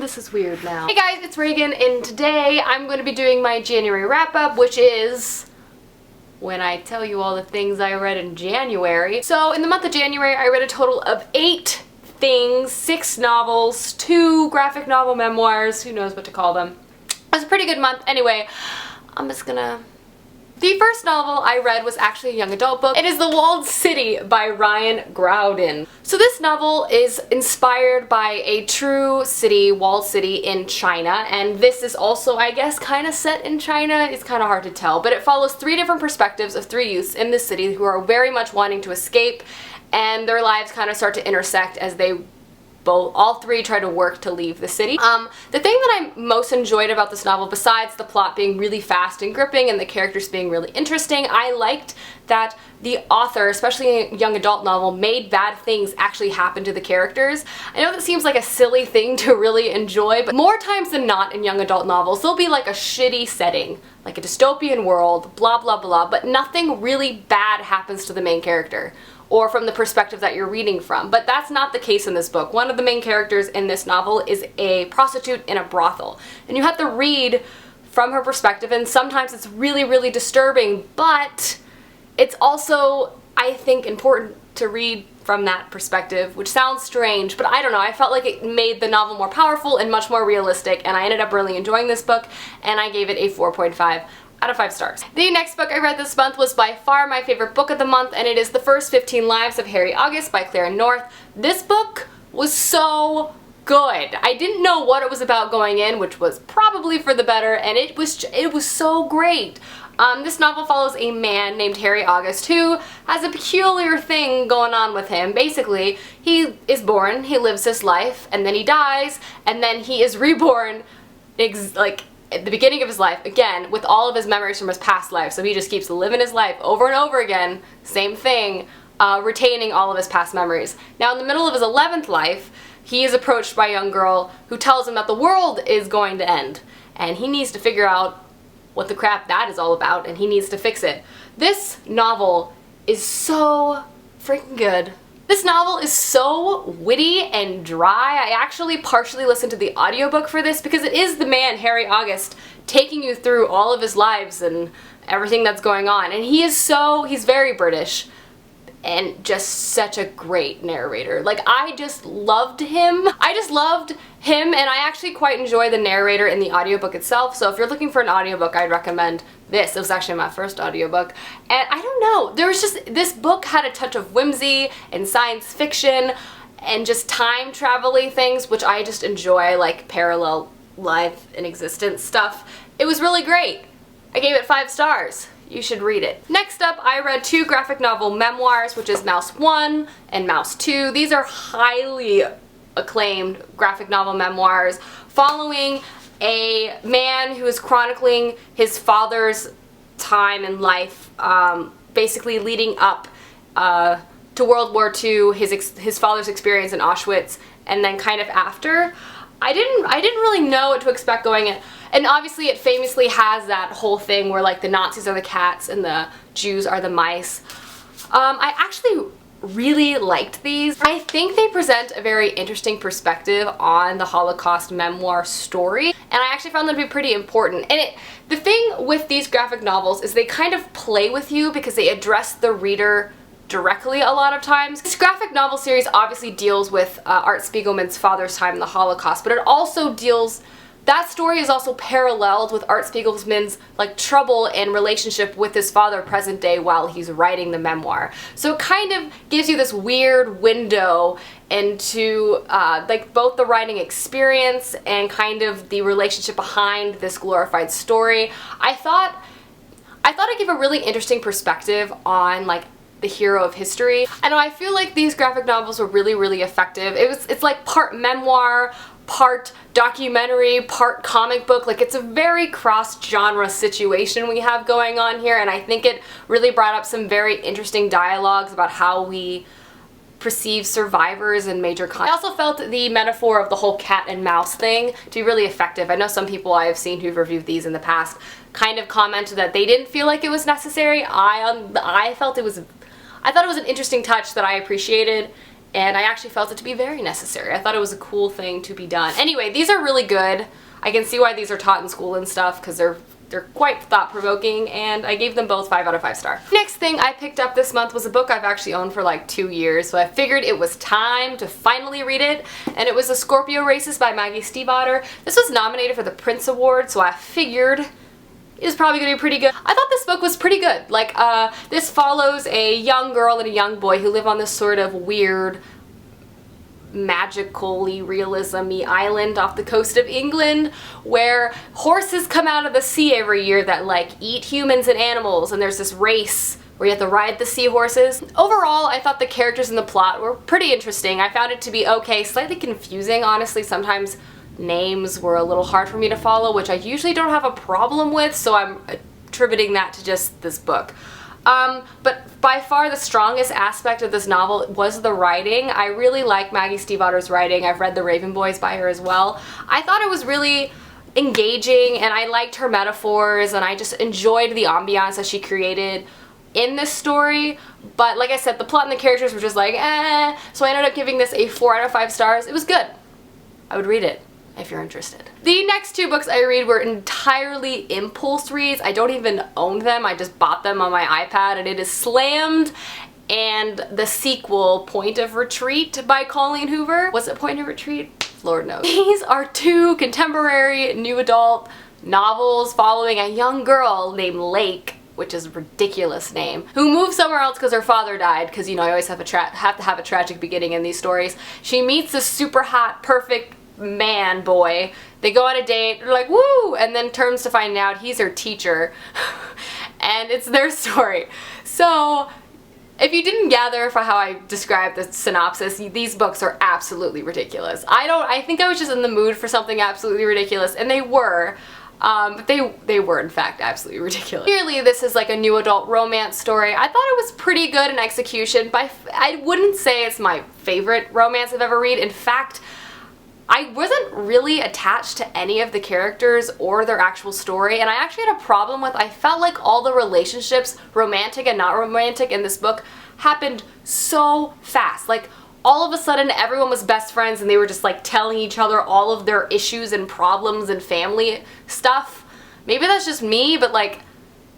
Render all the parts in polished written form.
this is weird now. Hey guys, it's Reagan, and today I'm going to be doing my January wrap-up, which is when I tell you all the things I read in January. So in the month of January, I read a total of 8 things, 6 novels, 2 graphic novel memoirs, who knows what to call them. It was a pretty good month. Anyway, the first novel I read was actually a young adult book. It is The Walled City by Ryan Groudon. So this novel is inspired by a true city, walled city in China, and this is also, I guess, kind of set in China. It's kind of hard to tell, but it follows 3 different perspectives of 3 youths in this city who are very much wanting to escape, and their lives kind of start to intersect as they all 3 try to work to leave the city. The thing that I most enjoyed about this novel, besides the plot being really fast and gripping and the characters being really interesting, I liked that the author, especially in a young adult novel, made bad things actually happen to the characters. I know that seems like a silly thing to really enjoy, but more times than not in young adult novels, there'll be like a shitty setting, like a dystopian world, blah blah blah, but nothing really bad happens to the main character, or from the perspective that you're reading from. But that's not the case in this book. One of the main characters in this novel is a prostitute in a brothel, and you have to read from her perspective, and sometimes it's really, really disturbing, but it's also, I think, important to read from that perspective, which sounds strange, but I don't know, I felt like it made the novel more powerful and much more realistic, and I ended up really enjoying this book, and I gave it a 4.5 out of 5 stars. The next book I read this month was by far my favorite book of the month, and it is The First 15 Lives of Harry August by Claire North. This book was so good. I didn't know what it was about going in, which was probably for the better, and it was so great. This novel follows a man named Harry August who has a peculiar thing going on with him. Basically, he is born, he lives his life, and then he dies, and then he is reborn at the beginning of his life, again, with all of his memories from his past life. So he just keeps living his life over and over again, same thing, retaining all of his past memories. Now, in the middle of his 11th life, he is approached by a young girl who tells him that the world is going to end, and he needs to figure out what the crap that is all about, and he needs to fix it. This novel is so freaking good. This novel is so witty and dry. I actually partially listened to the audiobook for this because it is the man, Harry August, taking you through all of his lives and everything that's going on. And he's very British and just such a great narrator. Like, I just loved him. And I actually quite enjoy the narrator in the audiobook itself. So if you're looking for an audiobook, I'd recommend this. It was actually my first audiobook. And I don't know, this book had a touch of whimsy and science fiction and just time travel-y things, which I just enjoy, like parallel life and existence stuff. It was really great. I gave it 5 stars. You should read it. Next up, I read 2 graphic novel memoirs, which is Mouse 1 and Mouse 2. These are highly acclaimed graphic novel memoirs following a man who is chronicling his father's time in life, basically leading up to World War II, his father's experience in Auschwitz, and then kind of after. I didn't really know what to expect going in. And obviously it famously has that whole thing where like the Nazis are the cats and the Jews are the mice. I actually really liked these. I think they present a very interesting perspective on the Holocaust memoir story, and I actually found them to be pretty important. And the thing with these graphic novels is they kind of play with you because they address the reader directly a lot of times. This graphic novel series obviously deals with Art Spiegelman's father's time in the Holocaust, but it also that story is also paralleled with Art Spiegelman's trouble and relationship with his father present day while he's writing the memoir. So it kind of gives you this weird window into both the writing experience and kind of the relationship behind this glorified story. I thought it gave a really interesting perspective on the hero of history. And I feel like these graphic novels were really, really effective. It's like part memoir, part documentary, part comic book. It's a very cross-genre situation we have going on here, and I think it really brought up some very interesting dialogues about how we perceive survivors in major conflicts. I also felt the metaphor of the whole cat and mouse thing to be really effective. I know some people I have seen who've reviewed these in the past kind of commented that they didn't feel like it was necessary. I thought it was an interesting touch that I appreciated, and I actually felt it to be very necessary. I thought it was a cool thing to be done. Anyway, these are really good. I can see why these are taught in school and stuff, because they're quite thought-provoking, and I gave them both 5 out of 5 stars. Next thing I picked up this month was a book I've actually owned for like 2 years, so I figured it was time to finally read it, and it was A Scorpio Racist by Maggie Stiefvater. This was nominated for the Prince Award, so I figured it was probably going to be pretty good. I thought this book was pretty good. Like, this follows a young girl and a young boy who live on this sort of weird, magically realism-y island off the coast of England where horses come out of the sea every year that like eat humans and animals, and there's this race where you have to ride the seahorses. Overall, I thought the characters in the plot were pretty interesting. I found it to be okay, slightly confusing, honestly. Sometimes names were a little hard for me to follow, which I usually don't have a problem with, so I'm attributing that to just this book. But by far the strongest aspect of this novel was the writing. I really like Maggie Stiefvater's writing. I've read The Raven Boys by her as well. I thought it was really engaging, and I liked her metaphors, and I just enjoyed the ambiance that she created in this story. But like I said, the plot and the characters were just like, eh, so I ended up giving this a 4 out of 5 stars. It was good. I would read it if you're interested. The next 2 books I read were entirely impulse reads. I don't even own them. I just bought them on my iPad, and it is Slammed and the sequel, Point of Retreat by Colleen Hoover. Was it Point of Retreat? Lord knows. These are 2 contemporary new adult novels following a young girl named Lake, which is a ridiculous name, who moved somewhere else because her father died, because you know, you always have to have a tragic beginning in these stories. She meets this super hot, perfect man boy. They go on a date, they're like, woo, and then turns to find out he's her teacher. And it's their story. So if you didn't gather from how I described the synopsis, these books are absolutely ridiculous. I think I was just in the mood for something absolutely ridiculous, and they were. But they were in fact absolutely ridiculous. Clearly this is like a new adult romance story. I thought it was pretty good in execution, but I wouldn't say it's my favorite romance I've ever read. In fact, I wasn't really attached to any of the characters or their actual story, and I actually had a problem with, I felt like all the relationships, romantic and not romantic, in this book happened so fast. Like, all of a sudden everyone was best friends and they were just like telling each other all of their issues and problems and family stuff. Maybe that's just me, but like,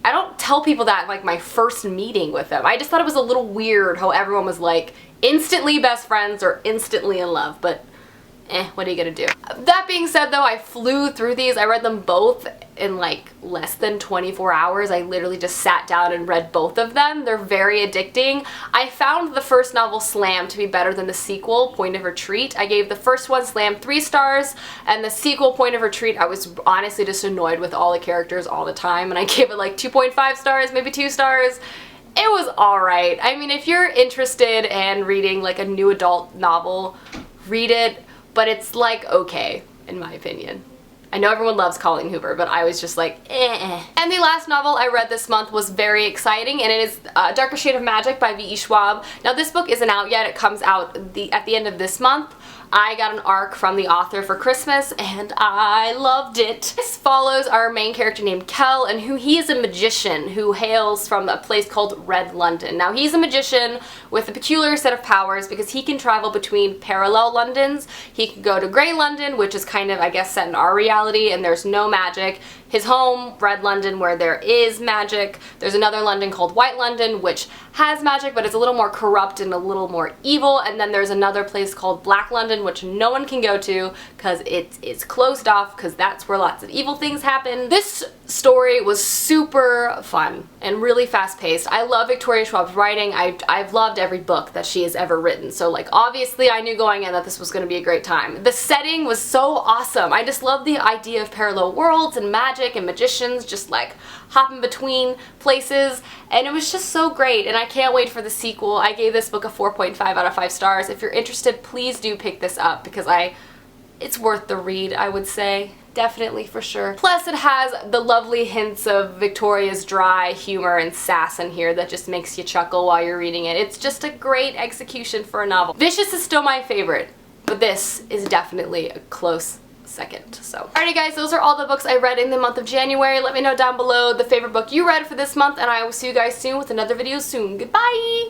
I don't tell people that in like my first meeting with them. I just thought it was a little weird how everyone was like instantly best friends or instantly in love, but what are you gonna do? That being said though, I flew through these. I read them both in like less than 24 hours. I literally just sat down and read both of them. They're very addicting. I found the first novel, Slam, to be better than the sequel, Point of Retreat. I gave the first one, Slam, 3 stars, and the sequel, Point of Retreat, I was honestly just annoyed with all the characters all the time, and I gave it like 2.5 stars, maybe 2 stars. It was alright. I mean, if you're interested in reading like a new adult novel, read it. But it's like okay, in my opinion. I know everyone loves Colleen Hoover, but I was just like, eh. And the last novel I read this month was very exciting, and it is Darker Shade of Magic by V.E. Schwab. Now this book isn't out yet. It comes out at the end of this month. I got an ARC from the author for Christmas, and I loved it. This follows our main character named Kel, and he is a magician who hails from a place called Red London. Now he's a magician with a peculiar set of powers because he can travel between parallel Londons. He can go to Grey London, which is kind of, I guess, set in our reality, and there's no magic. His home, Red London, where there is magic. There's another London called White London, which has magic, but it's a little more corrupt and a little more evil. And then there's another place called Black London, which no one can go to because it's closed off, because that's where lots of evil things happen. This story was super fun and really fast-paced. I love Victoria Schwab's writing. I've loved every book that she has ever written, so like obviously I knew going in that this was going to be a great time. The setting was so awesome. I just love the idea of parallel worlds and magic and magicians just like hopping between places, and it was just so great, and I can't wait for the sequel. I gave this book a 4.5 out of 5 stars. If you're interested, please do pick this up because it's worth the read, I would say. Definitely, for sure. Plus it has the lovely hints of Victoria's dry humor and sass in here that just makes you chuckle while you're reading it. It's just a great execution for a novel. Vicious is still my favorite, but this is definitely a close second. So alrighty guys, those are all the books I read in the month of January. Let me know down below the favorite book you read for this month, and I will see you guys soon with another video soon. Goodbye!